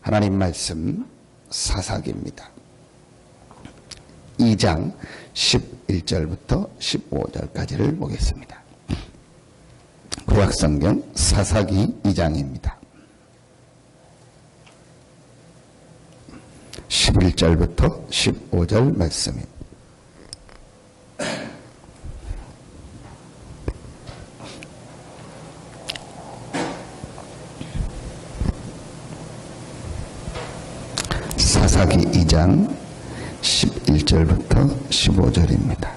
하나님 말씀 사사기입니다. 2장 11절부터 15절까지를 보겠습니다. 구약성경 사사기 2장입니다. 11절부터 15절 말씀입니다. 사사기 2장 11절부터 15절입니다.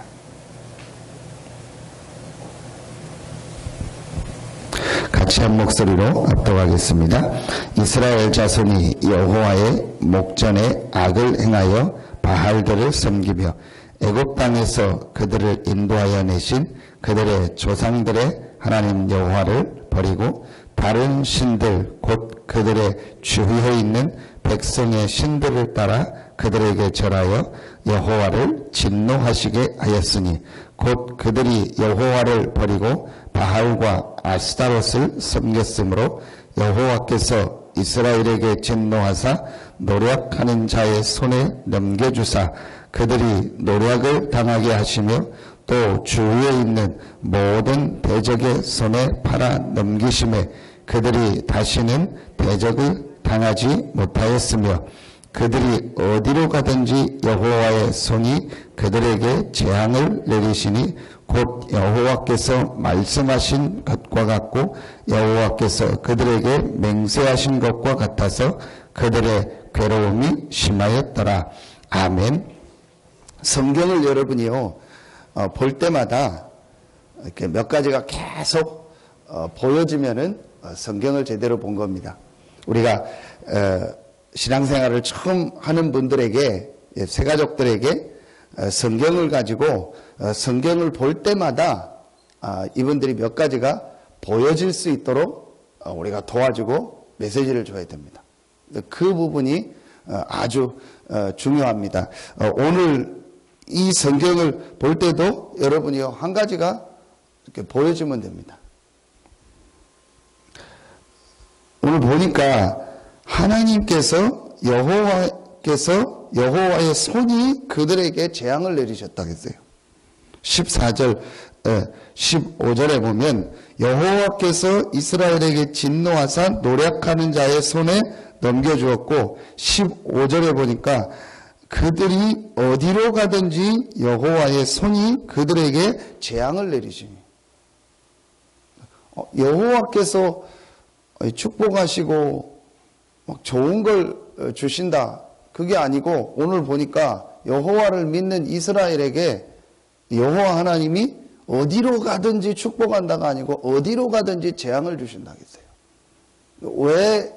같이 한 목소리로 압독하겠습니다. 이스라엘 자손이 여호와의 목전에 악을 행하여 바알들을 섬기며 애굽 땅에서 그들을 인도하여 내신 그들의 조상들의 하나님 여호와를 버리고 다른 신들 곧 그들의 주위에 있는 백성의 신들을 따라 그들에게 절하여 여호와를 진노하시게 하였으니 곧 그들이 여호와를 버리고 바알과 아스타롯을 섬겼으므로 여호와께서 이스라엘에게 진노하사 노략하는 자의 손에 넘겨주사 그들이 노략을 당하게 하시며 또 주위에 있는 모든 대적의 손에 팔아 넘기심에 그들이 다시는 대적을 당하지 못하였으며 그들이 어디로 가든지 여호와의 손이 그들에게 재앙을 내리시니 곧 여호와께서 말씀하신 것과 같고 여호와께서 그들에게 맹세하신 것과 같아서 그들의 괴로움이 심하였더라. 아멘. 성경을 여러분이요 볼 때마다 이렇게 몇 가지가 계속 보여지면은 성경을 제대로 본 겁니다. 우리가 신앙생활을 처음 하는 분들에게, 새가족들에게 성경을 가지고 성경을 볼 때마다 이분들이 몇 가지가 보여질 수 있도록 우리가 도와주고 메시지를 줘야 됩니다. 그 부분이 아주 중요합니다. 오늘 이 성경을 볼 때도 여러분이요 한 가지가 이렇게 보여주면 됩니다. 오늘 보니까 하나님께서 여호와의 손이 그들에게 재앙을 내리셨다 했어요. 14절 15절에 보면 여호와께서 이스라엘에게 진노하사 노략하는 자의 손에 넘겨주었고 15절에 보니까 그들이 어디로 가든지 여호와의 손이 그들에게 재앙을 내리시니 여호와께서 축복하시고 막 좋은 걸 주신다 그게 아니고 오늘 보니까 여호와를 믿는 이스라엘에게 여호와 하나님이 어디로 가든지 축복한다가 아니고 어디로 가든지 재앙을 주신다 했어요. 왜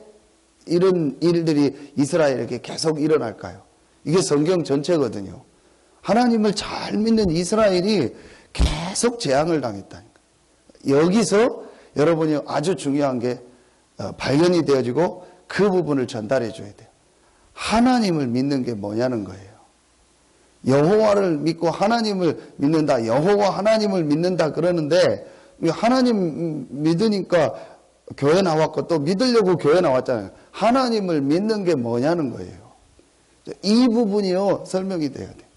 이런 일들이 이스라엘에게 계속 일어날까요? 이게 성경 전체거든요. 하나님을 잘 믿는 이스라엘이 계속 재앙을 당했다니까. 여기서 여러분이 아주 중요한 게 발견이 되어지고 그 부분을 전달해 줘야 돼요. 하나님을 믿는 게 뭐냐는 거예요. 여호와를 믿고 하나님을 믿는다. 여호와 하나님을 믿는다 그러는데 하나님 믿으니까 교회 나왔고 또 믿으려고 교회 나왔잖아요. 하나님을 믿는 게 뭐냐는 거예요. 이 부분이요 설명이 돼야 돼요.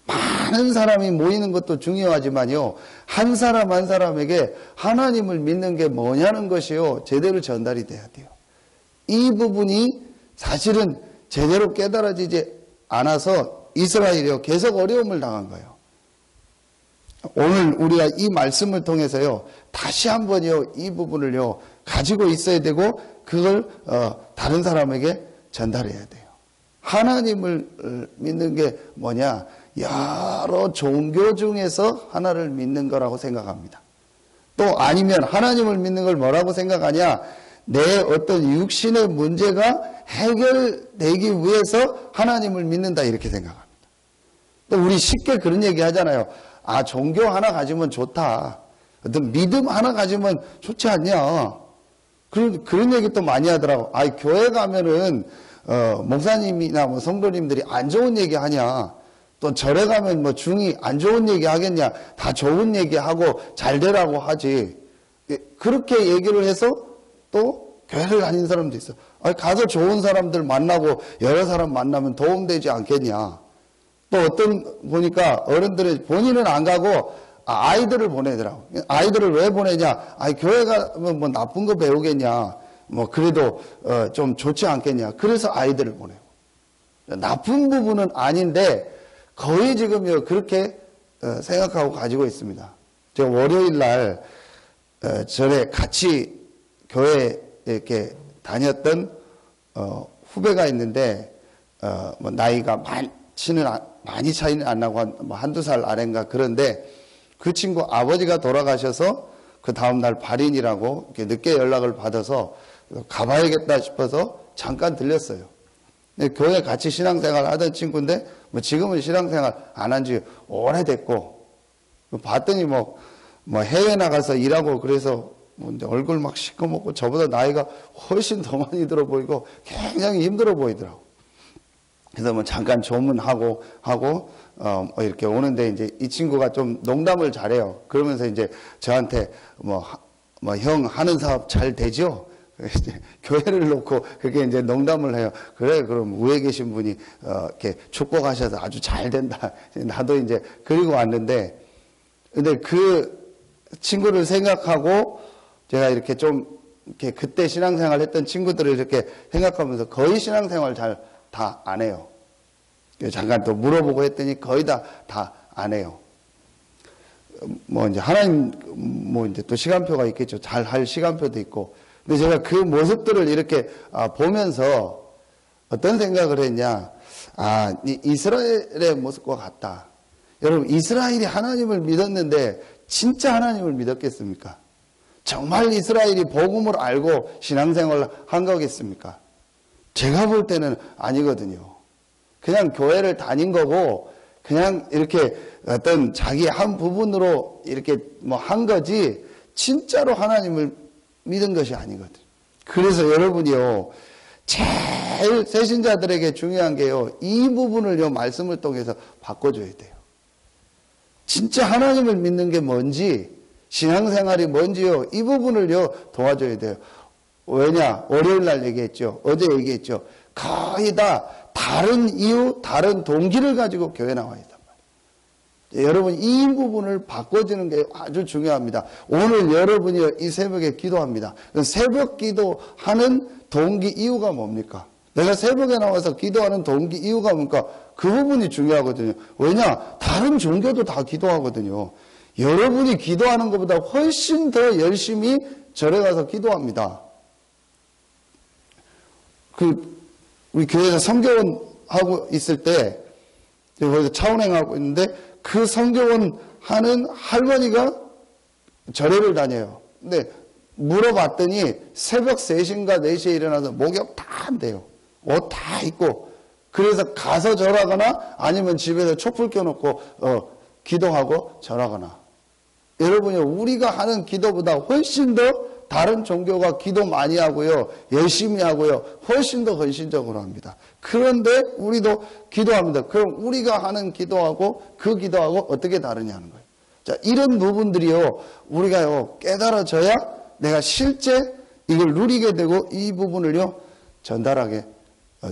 많은 사람이 모이는 것도 중요하지만요 한 사람 한 사람에게 하나님을 믿는 게 뭐냐는 것이요 제대로 전달이 돼야 돼요. 이 부분이 사실은 제대로 깨달아지지 않아서 이스라엘이요 계속 어려움을 당한 거예요. 오늘 우리가 이 말씀을 통해서요 다시 한번요 이 부분을요 가지고 있어야 되고 그걸 다른 사람에게 전달해야 돼요. 하나님을 믿는 게 뭐냐? 여러 종교 중에서 하나를 믿는 거라고 생각합니다. 또 아니면 하나님을 믿는 걸 뭐라고 생각하냐? 내 어떤 육신의 문제가 해결되기 위해서 하나님을 믿는다 이렇게 생각합니다. 또 우리 쉽게 그런 얘기 하잖아요. 아, 종교 하나 가지면 좋다. 어떤 믿음 하나 가지면 좋지 않냐. 그런 얘기 또 많이 하더라고. 아, 교회 가면은 목사님이나 뭐 성도님들이 안 좋은 얘기 하냐. 또 절에 가면 뭐 중이 안 좋은 얘기 하겠냐. 다 좋은 얘기 하고 잘 되라고 하지. 그렇게 얘기를 해서 또 교회를 다니는 사람도 있어. 아니, 가서 좋은 사람들 만나고 여러 사람 만나면 도움되지 않겠냐. 또 어떤 보니까 어른들이 본인은 안 가고 아이들을 보내더라고. 아이들을 왜 보내냐? 아니, 교회 가면 뭐 나쁜 거 배우겠냐? 뭐 그래도 좀 좋지 않겠냐? 그래서 아이들을 보내고. 나쁜 부분은 아닌데 거의 지금 그렇게 생각하고 가지고 있습니다. 제가 월요일 날 전에 같이 교회 이렇게 다녔던 후배가 있는데 뭐 나이가 많이 차이는 안 나고 한두 살 아래인가. 그런데 그 친구 아버지가 돌아가셔서 그 다음날 발인이라고 이렇게 늦게 연락을 받아서 가봐야겠다 싶어서 잠깐 들렸어요. 교회 같이 신앙생활 하던 친구인데 뭐 지금은 신앙생활 안 한 지 오래됐고, 봤더니 뭐 해외 나가서 일하고 그래서 뭐 얼굴 막 시커멓고 저보다 나이가 훨씬 더 많이 들어 보이고 굉장히 힘들어 보이더라고. 그래서 뭐 잠깐 조문하고 이렇게 오는데 이제 이 친구가 좀 농담을 잘해요. 그러면서 이제 저한테 뭐 형 하는 사업 잘 되죠? 이제 교회를 놓고 그렇게 이제 농담을 해요. 그래, 그럼 위에 계신 분이 이렇게 축복하셔서 아주 잘 된다. 나도 이제 그리고 왔는데, 근데 그 친구를 생각하고 제가 이렇게 좀 이렇게 그때 신앙생활 했던 친구들을 이렇게 생각하면서 거의 신앙생활 잘 다 안 해요. 잠깐 또 물어보고 했더니 거의 다 안 해요. 뭐 이제 하나님 뭐 이제 또 시간표가 있겠죠. 잘 할 시간표도 있고. 근데 제가 그 모습들을 이렇게 보면서 어떤 생각을 했냐. 이스라엘의 모습과 같다. 여러분, 이스라엘이 하나님을 믿었는데 진짜 하나님을 믿었겠습니까? 정말 이스라엘이 복음을 알고 신앙생활을 한 거겠습니까? 제가 볼 때는 아니거든요. 그냥 교회를 다닌 거고 그냥 이렇게 어떤 자기 한 부분으로 이렇게 뭐 한 거지 진짜로 하나님을 믿은 것이 아니거든요. 그래서 여러분이요, 제일 새신자들에게 중요한 게요, 이 부분을요 말씀을 통해서 바꿔줘야 돼요. 진짜 하나님을 믿는 게 뭔지, 신앙생활이 뭔지요, 이 부분을요 도와줘야 돼요. 왜냐? 월요일 날 얘기했죠. 어제 얘기했죠. 거의 다 다른 이유, 다른 동기를 가지고 교회 나와 있단 말이에요. 여러분, 이 부분을 바꿔주는 게 아주 중요합니다. 오늘 여러분이 이 새벽에 기도합니다. 새벽 기도하는 동기 이유가 뭡니까? 내가 새벽에 나와서 기도하는 동기 이유가 뭡니까? 그 부분이 중요하거든요. 왜냐? 다른 종교도 다 기도하거든요. 여러분이 기도하는 것보다 훨씬 더 열심히 절에 가서 기도합니다. 우리 교회에서 성교원 하고 있을 때, 거기서 차운행하고 있는데, 그 성교원 하는 할머니가 절에를 다녀요. 근데 물어봤더니 새벽 3시인가 4시에 일어나서 목욕 다 한대요. 옷 다 입고. 그래서 가서 절하거나 아니면 집에서 촛불 켜놓고 기도하고 절하거나. 여러분이 우리가 하는 기도보다 훨씬 더 다른 종교가 기도 많이 하고요, 열심히 하고요, 훨씬 더 헌신적으로 합니다. 그런데 우리도 기도합니다. 그럼 우리가 하는 기도하고 그 기도하고 어떻게 다르냐는 거예요. 자, 이런 부분들이요, 우리가요 깨달아져야 내가 실제 이걸 누리게 되고 이 부분을요 전달하게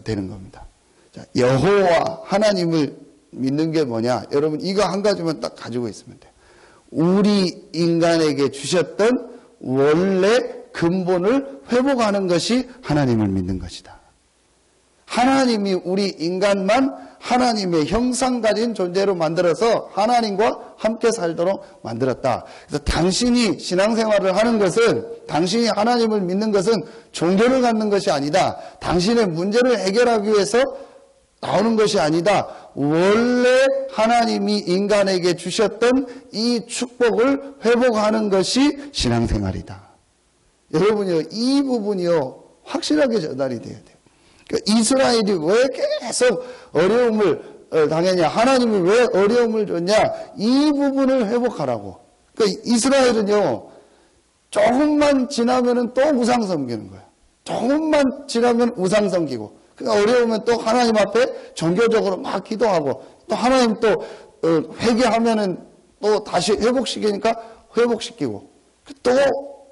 되는 겁니다. 자, 여호와 하나님을 믿는 게 뭐냐? 여러분, 이거 한 가지만 딱 가지고 있으면 돼요. 우리 인간에게 주셨던 원래 근본을 회복하는 것이 하나님을 믿는 것이다. 하나님이 우리 인간만 하나님의 형상 가진 존재로 만들어서 하나님과 함께 살도록 만들었다. 그래서 당신이 신앙생활을 하는 것은, 당신이 하나님을 믿는 것은 종교를 갖는 것이 아니다. 당신의 문제를 해결하기 위해서 나오는 것이 아니다. 원래 하나님이 인간에게 주셨던 이 축복을 회복하는 것이 신앙생활이다. 여러분이요, 이 부분이요 확실하게 전달이 돼야 돼요. 그러니까 이스라엘이 왜 계속 어려움을 당했냐, 하나님이 왜 어려움을 줬냐, 이 부분을 회복하라고. 그러니까 이스라엘은요 조금만 지나면은 또 우상 섬기는 거예요. 조금만 지나면 우상 섬기고, 그러니까 어려우면 또 하나님 앞에 종교적으로 막 기도하고, 또 하나님 또 회개하면은 또 다시 회복시키니까 회복시키고, 또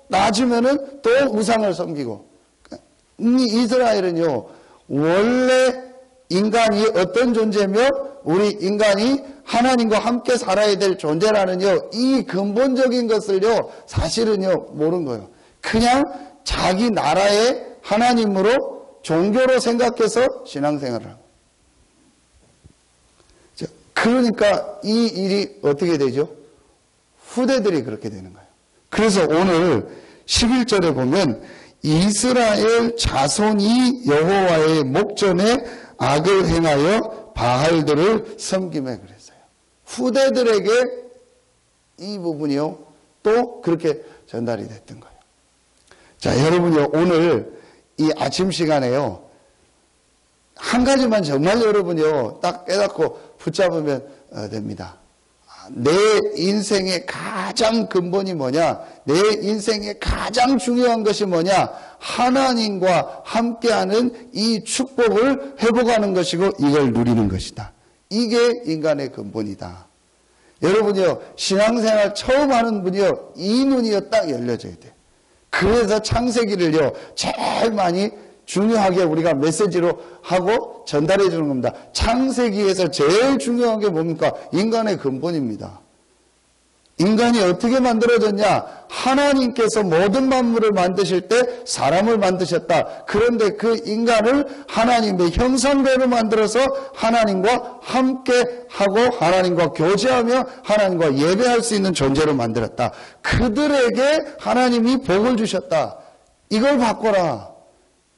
나아지면은 또 우상을 섬기고. 이 이스라엘은요, 원래 인간이 어떤 존재며 우리 인간이 하나님과 함께 살아야 될 존재라는요, 이 근본적인 것을요, 사실은요, 모르는 거예요. 그냥 자기 나라의 하나님으로 종교로 생각해서 신앙생활을 하고. 그러니까 이 일이 어떻게 되죠? 후대들이 그렇게 되는 거예요. 그래서 오늘 11절에 보면 이스라엘 자손이 여호와의 목전에 악을 행하여 바알들을 섬기매 그랬어요. 후대들에게 이 부분이요, 또 그렇게 전달이 됐던 거예요. 자, 여러분요, 오늘 이 아침 시간에요, 한 가지만 정말 여러분요, 딱 깨닫고 붙잡으면 됩니다. 내 인생의 가장 근본이 뭐냐? 내 인생의 가장 중요한 것이 뭐냐? 하나님과 함께하는 이 축복을 회복하는 것이고 이걸 누리는 것이다. 이게 인간의 근본이다. 여러분이요, 신앙생활 처음 하는 분이요, 이 눈이요 딱 열려져야 돼. 그래서 창세기를요 제일 많이 중요하게 우리가 메시지로 하고 전달해 주는 겁니다. 창세기에서 제일 중요한 게 뭡니까? 인간의 근본입니다. 인간이 어떻게 만들어졌냐? 하나님께서 모든 만물을 만드실 때 사람을 만드셨다. 그런데 그 인간을 하나님의 형상대로 만들어서 하나님과 함께하고 하나님과 교제하며 하나님과 예배할 수 있는 존재로 만들었다. 그들에게 하나님이 복을 주셨다. 이걸 바꿔라.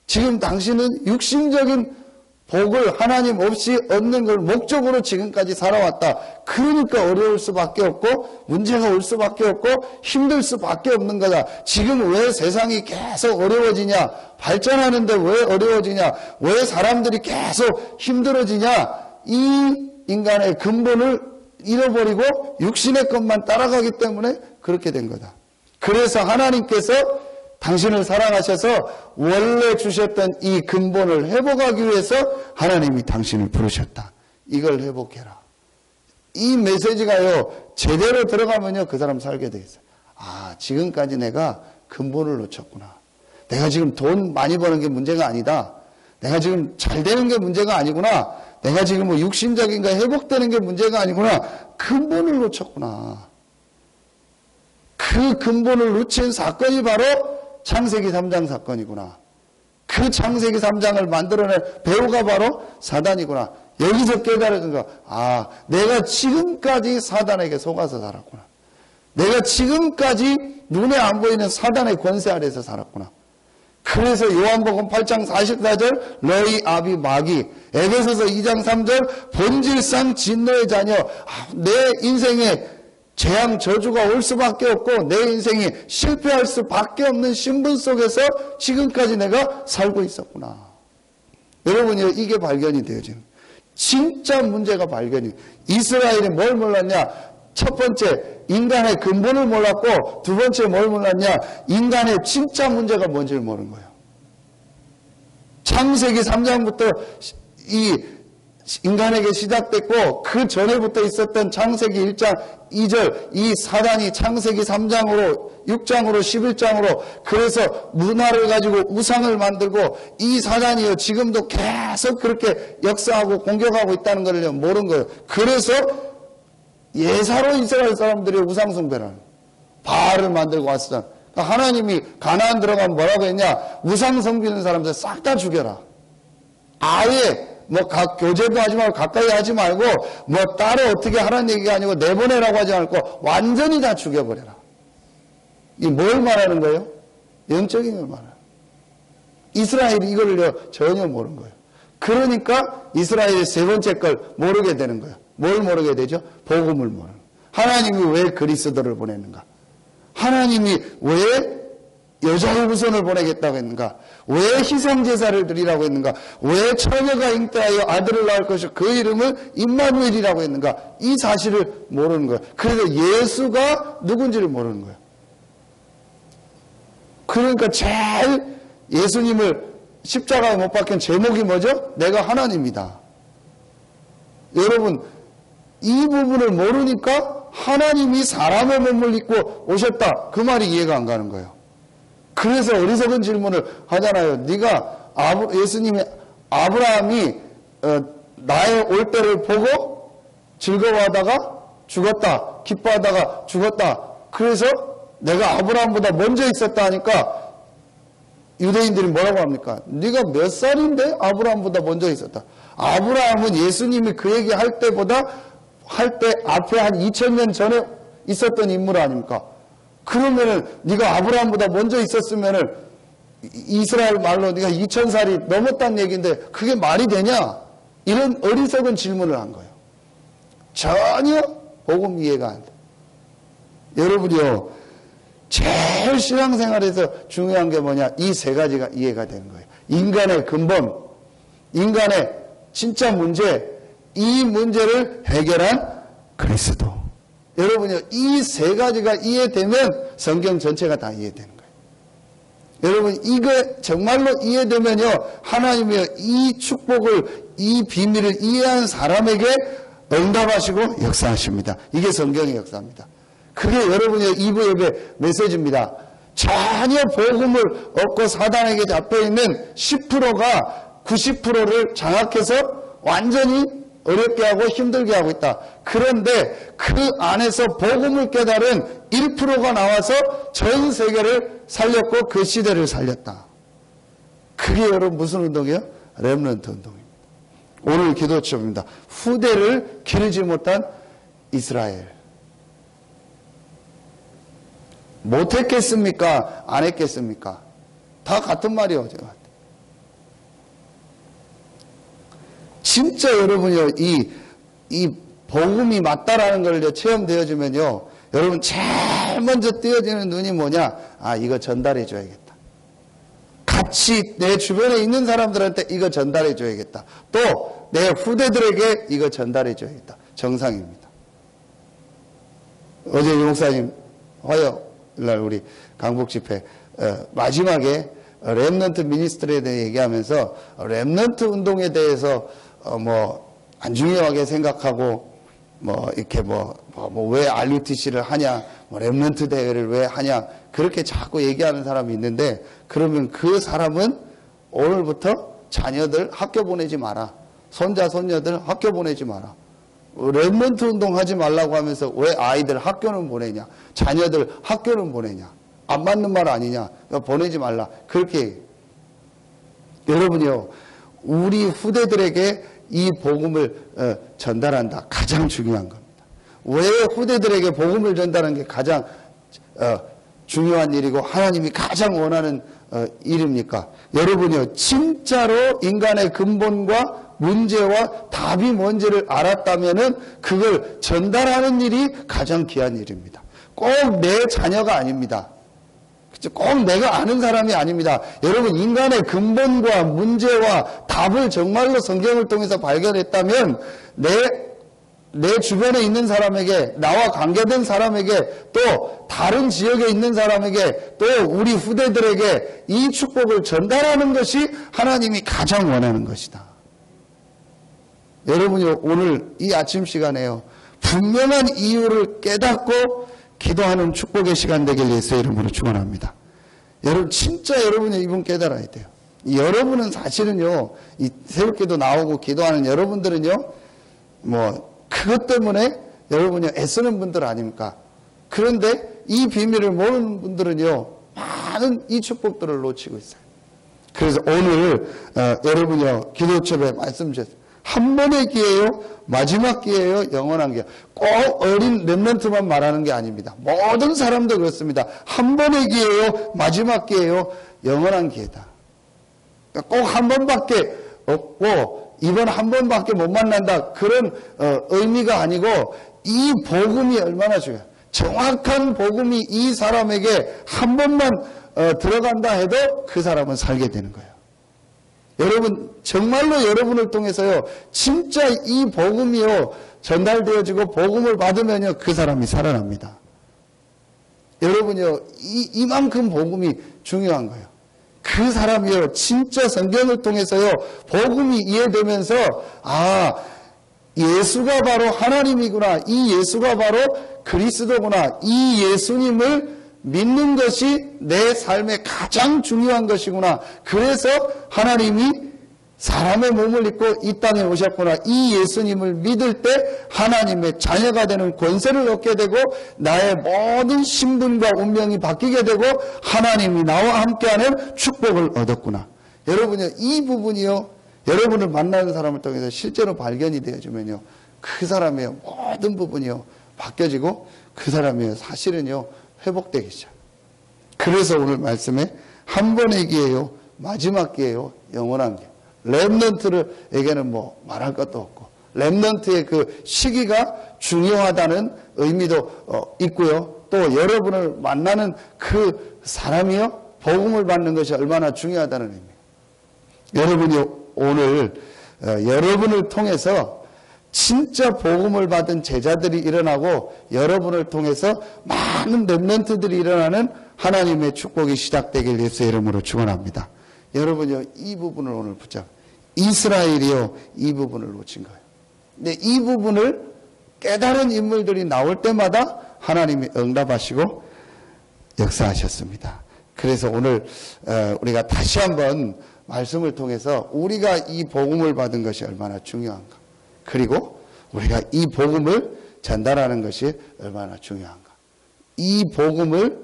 지금 당신은 육신적인 복을 하나님 없이 얻는 걸 목적으로 지금까지 살아왔다. 그러니까 어려울 수밖에 없고 문제가 올 수밖에 없고 힘들 수밖에 없는 거다. 지금 왜 세상이 계속 어려워지냐? 발전하는데 왜 어려워지냐? 왜 사람들이 계속 힘들어지냐? 이 인간의 근본을 잃어버리고 육신의 것만 따라가기 때문에 그렇게 된 거다. 그래서 하나님께서 당신을 사랑하셔서 원래 주셨던 이 근본을 회복하기 위해서 하나님이 당신을 부르셨다. 이걸 회복해라. 이 메시지가요, 제대로 들어가면요, 그 사람 살게 돼 있어요. 아, 지금까지 내가 근본을 놓쳤구나. 내가 지금 돈 많이 버는 게 문제가 아니다. 내가 지금 잘 되는 게 문제가 아니구나. 내가 지금 뭐 육신적인 거 회복되는 게 문제가 아니구나. 근본을 놓쳤구나. 그 근본을 놓친 사건이 바로 창세기 3장 사건이구나. 그 창세기 3장을 만들어낸 배우가 바로 사단이구나. 여기서 깨달은 거. 아, 내가 지금까지 사단에게 속아서 살았구나. 내가 지금까지 눈에 안 보이는 사단의 권세 아래서 살았구나. 그래서 요한복음 8장 44절 너희 아비 마귀, 에베소서 2장 3절 본질상 진노의 자녀. 내 인생에 재앙 저주가 올 수밖에 없고 내 인생이 실패할 수밖에 없는 신분 속에서 지금까지 내가 살고 있었구나. 여러분이 이게 발견이 되어지는, 진짜 문제가 발견이. 이스라엘이 뭘 몰랐냐? 첫 번째 인간의 근본을 몰랐고, 두 번째 뭘 몰랐냐? 인간의 진짜 문제가 뭔지를 모르는 거예요. 창세기 3장부터 이 인간에게 시작됐고 그 전에부터 있었던 창세기 1장 2절 이 사단이 창세기 3장으로 6장으로 11장으로 그래서 문화를 가지고 우상을 만들고 이 사단이요 지금도 계속 그렇게 역사하고 공격하고 있다는 걸 모르는 거예요. 그래서 예사로 이스라엘 사람들이 우상 숭배를 하는 바알을 만들고 왔었잖아. 그러니까 하나님이 가나안 들어가면 뭐라고 했냐? 우상 섬기는 사람들 싹 다 죽여라. 아예 뭐 교제도 하지 말고 가까이 하지 말고 뭐 따로 어떻게 하라는 얘기가 아니고 내보내라고 하지 않고 완전히 다 죽여버려라. 이 뭘 말하는 거예요? 영적인 걸 말하는 거예요. 이스라엘이 이걸 전혀 모르는 거예요. 그러니까 이스라엘의 세 번째 걸 모르게 되는 거예요. 뭘 모르게 되죠? 복음을 모르는 거예요. 하나님이 왜 그리스도를 보냈는가? 하나님이 왜 여자의 후손을 보내겠다고 했는가? 왜 희생제사를 드리라고 했는가? 왜 처녀가 잉태하여 아들을 낳을 것이고 그 이름을 임마누엘이라고 했는가? 이 사실을 모르는 거예요. 그래서 예수가 누군지를 모르는 거예요. 그러니까 제일 예수님을 십자가에 못 박힌 제목이 뭐죠? 내가 하나님이다. 여러분, 이 부분을 모르니까 하나님이 사람의 몸을 입고 오셨다. 그 말이 이해가 안 가는 거예요. 그래서 어리석은 질문을 하잖아요. 네가 예수님이 아브라함이 나의 올 때를 보고 즐거워하다가 죽었다. 기뻐하다가 죽었다. 그래서 내가 아브라함보다 먼저 있었다 하니까 유대인들이 뭐라고 합니까? 네가 몇 살인데 아브라함보다 먼저 있었다. 아브라함은 예수님이 그 얘기 할 때 앞에 한 2000년 전에 있었던 인물 아닙니까? 그러면은 네가 아브라함보다 먼저 있었으면은 이스라엘 말로 네가 2000살이 넘었다는 얘기인데 그게 말이 되냐? 이런 어리석은 질문을 한 거예요. 전혀 복음 이해가 안 돼. 여러분이요, 제일 신앙생활에서 중요한 게 뭐냐? 이 세 가지가 이해가 되는 거예요. 인간의 근본, 인간의 진짜 문제, 이 문제를 해결한 그리스도. 여러분요, 이 세 가지가 이해되면 성경 전체가 다 이해되는 거예요. 여러분, 이거 정말로 이해되면요, 하나님이요, 이 축복을, 이 비밀을 이해한 사람에게 응답하시고 역사하십니다. 이게 성경의 역사입니다. 그게 여러분의 2부 예배 메시지입니다. 전혀 복음을 얻고 사단에게 잡혀있는 10%가 90%를 장악해서 완전히 어렵게 하고 힘들게 하고 있다. 그런데 그 안에서 복음을 깨달은 1%가 나와서 전 세계를 살렸고 그 시대를 살렸다. 그게 여러분 무슨 운동이에요? 렘넌트 운동입니다. 오늘 기도처입니다. 후대를 기르지 못한 이스라엘. 못했겠습니까? 안 했겠습니까? 다 같은 말이에요. 제가. 진짜 여러분이요, 이 복음이 맞다라는 걸 체험되어지면요, 여러분 제일 먼저 띄어지는 눈이 뭐냐? 아, 이거 전달해 줘야겠다. 같이 내 주변에 있는 사람들한테 이거 전달해 줘야겠다. 또 내 후대들에게 이거 전달해 줘야겠다. 정상입니다. 어제 유 목사님 화요일날 우리 강북 집회 마지막에 렘넌트 미니스트리에 대해 얘기하면서 렘넌트 운동에 대해서 안 중요하게 생각하고 이렇게 왜 RUTC를 하냐, 렘넌트 대회를 왜 하냐, 그렇게 자꾸 얘기하는 사람이 있는데, 그러면 그 사람은 오늘부터 자녀들 학교 보내지 마라. 손자, 손녀들 학교 보내지 마라. 렘넌트 운동 하지 말라고 하면서 왜 아이들 학교는 보내냐, 자녀들 학교는 보내냐, 안 맞는 말 아니냐, 보내지 말라. 그렇게 여러분이요, 우리 후대들에게 이 복음을 전달한다. 가장 중요한 겁니다. 왜 후대들에게 복음을 전달하는 게 가장 중요한 일이고 하나님이 가장 원하는 일입니까? 여러분이요, 진짜로 인간의 근본과 문제와 답이 뭔지를 알았다면은 그걸 전달하는 일이 가장 귀한 일입니다. 꼭 내 자녀가 아닙니다. 꼭 내가 아는 사람이 아닙니다. 여러분, 인간의 근본과 문제와 답을 정말로 성경을 통해서 발견했다면 내 주변에 있는 사람에게, 나와 관계된 사람에게, 또 다른 지역에 있는 사람에게, 또 우리 후대들에게 이 축복을 전달하는 것이 하나님이 가장 원하는 것이다. 여러분이 오늘 이 아침 시간에요, 분명한 이유를 깨닫고 기도하는 축복의 시간 되길 예수의 이름으로 축원합니다. 여러분, 진짜 여러분이 이분 깨달아야 돼요. 여러분은 사실은요, 이 새벽기도 나오고 기도하는 여러분들은요, 그것 때문에 여러분이 애쓰는 분들 아닙니까? 그런데 이 비밀을 모르는 분들은요, 많은 이 축복들을 놓치고 있어요. 그래서 오늘 여러분이요, 기도첩에 말씀 주셨어요. 한 번의 기회예요, 마지막 기회예요, 영원한 기회. 꼭 어린 렘넌트만 말하는 게 아닙니다. 모든 사람도 그렇습니다. 한 번의 기회예요, 마지막 기회예요, 영원한 기회다. 꼭 한 번밖에 없고 이번 한 번밖에 못 만난다, 그런 의미가 아니고 이 복음이 얼마나 중요해요. 정확한 복음이 이 사람에게 한 번만 들어간다 해도 그 사람은 살게 되는 거예요. 여러분, 정말로 여러분을 통해서요, 진짜 이 복음이요, 전달되어지고 복음을 받으면요, 그 사람이 살아납니다. 여러분요, 이만큼 복음이 중요한 거예요. 그 사람이요, 진짜 성경을 통해서요, 복음이 이해되면서, 아, 예수가 바로 하나님이구나, 이 예수가 바로 그리스도구나, 이 예수님을 믿는 것이 내 삶의 가장 중요한 것이구나. 그래서 하나님이 사람의 몸을 입고 이 땅에 오셨구나. 이 예수님을 믿을 때 하나님의 자녀가 되는 권세를 얻게 되고 나의 모든 신분과 운명이 바뀌게 되고 하나님이 나와 함께하는 축복을 얻었구나. 여러분요, 이 부분이요, 여러분을 만나는 사람을 통해서 실제로 발견이 되어지면요, 그 사람의 모든 부분이요 바뀌어지고 그 사람이 사실은요 회복되기 시작. 그래서 오늘 말씀에 한 번의 기회요, 마지막 기회요, 영원한 기회. 렘넌트에게는 뭐 말할 것도 없고, 렘넌트의 그 시기가 중요하다는 의미도 있고요. 또 여러분을 만나는 그 사람이요, 복음을 받는 것이 얼마나 중요하다는 의미. 여러분이 오늘 여러분을 통해서 진짜 복음을 받은 제자들이 일어나고 여러분을 통해서 많은 렘넌트들이 일어나는 하나님의 축복이 시작되길 예수의 이름으로 축원합니다. 여러분요, 이 부분을 오늘 붙잡아. 이스라엘이요, 이 부분을 놓친 거예요. 근데 이 부분을 깨달은 인물들이 나올 때마다 하나님이 응답하시고 역사하셨습니다. 그래서 오늘 우리가 다시 한번 말씀을 통해서 우리가 이 복음을 받은 것이 얼마나 중요한가, 그리고 우리가 이 복음을 전달하는 것이 얼마나 중요한가. 이 복음을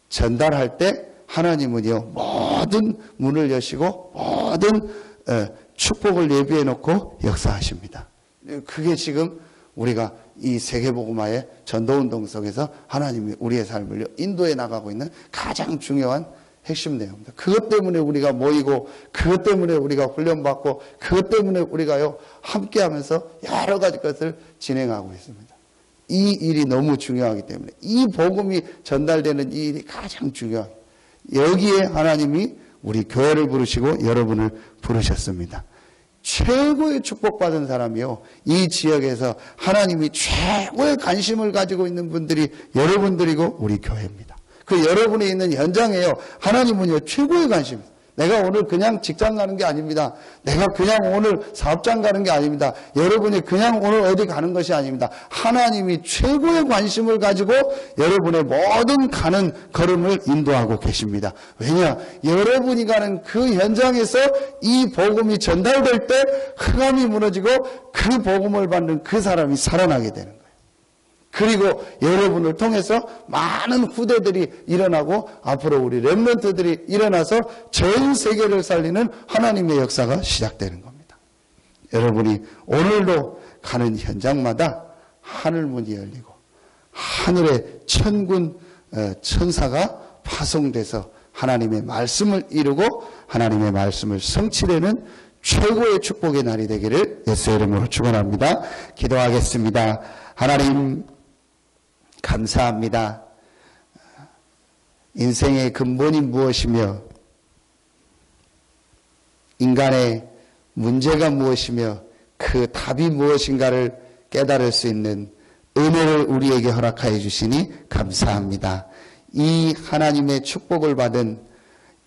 전달할 때 하나님은요 모든 문을 여시고 모든 축복을 예비해 놓고 역사하십니다. 그게 지금 우리가 이 세계복음화의 전도운동 속에서 하나님이 우리의 삶을 인도해 나가고 있는 가장 중요한 핵심 내용입니다. 그것 때문에 우리가 모이고, 그것 때문에 우리가 훈련받고, 그것 때문에 우리가요 함께하면서 여러 가지 것을 진행하고 있습니다. 이 일이 너무 중요하기 때문에, 이 복음이 전달되는 이 일이 가장 중요합니다. 여기에 하나님이 우리 교회를 부르시고 여러분을 부르셨습니다. 최고의 축복받은 사람이요, 이 지역에서 하나님이 최고의 관심을 가지고 있는 분들이 여러분들이고 우리 교회입니다. 그 여러분이 있는 현장에요, 하나님은요 최고의 관심. 내가 오늘 그냥 직장 가는 게 아닙니다. 내가 그냥 오늘 사업장 가는 게 아닙니다. 여러분이 그냥 오늘 어디 가는 것이 아닙니다. 하나님이 최고의 관심을 가지고 여러분의 모든 가는 걸음을 인도하고 계십니다. 왜냐? 여러분이 가는 그 현장에서 이 복음이 전달될 때 흑암이 무너지고 그 복음을 받는 그 사람이 살아나게 되는 거예요. 그리고 여러분을 통해서 많은 후대들이 일어나고 앞으로 우리 렘넌트들이 일어나서 전 세계를 살리는 하나님의 역사가 시작되는 겁니다. 여러분이 오늘도 가는 현장마다 하늘문이 열리고 하늘의 천군 천사가 파송돼서 하나님의 말씀을 이루고 하나님의 말씀을 성취되는 최고의 축복의 날이 되기를 예수의 이름으로 축원합니다. 기도하겠습니다. 하나님 감사합니다. 인생의 근본이 무엇이며 인간의 문제가 무엇이며 그 답이 무엇인가를 깨달을 수 있는 은혜를 우리에게 허락하여 주시니 감사합니다. 이 하나님의 축복을 받은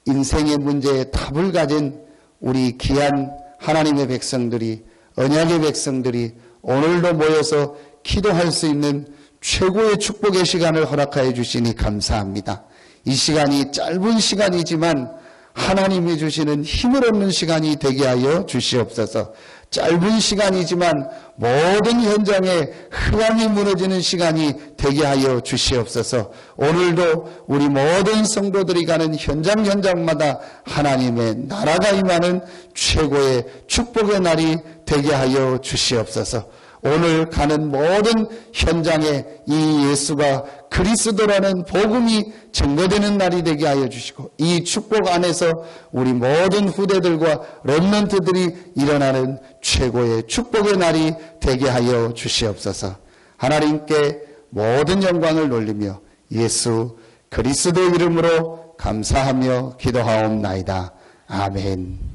인생의 문제에 답을 가진 우리 귀한 하나님의 백성들이, 언약의 백성들이 오늘도 모여서 기도할 수 있는 최고의 축복의 시간을 허락하여 주시니 감사합니다. 이 시간이 짧은 시간이지만 하나님이 주시는 힘을 얻는 시간이 되게 하여 주시옵소서. 짧은 시간이지만 모든 현장에 흑암이 무너지는 시간이 되게 하여 주시옵소서. 오늘도 우리 모든 성도들이 가는 현장마다 하나님의 나라가 임하는 최고의 축복의 날이 되게 하여 주시옵소서. 오늘 가는 모든 현장에 이 예수가 그리스도라는 복음이 증거되는 날이 되게 하여 주시고, 이 축복 안에서 우리 모든 후대들과 렘넌트들이 일어나는 최고의 축복의 날이 되게 하여 주시옵소서. 하나님께 모든 영광을 돌리며 예수 그리스도 이름으로 감사하며 기도하옵나이다. 아멘.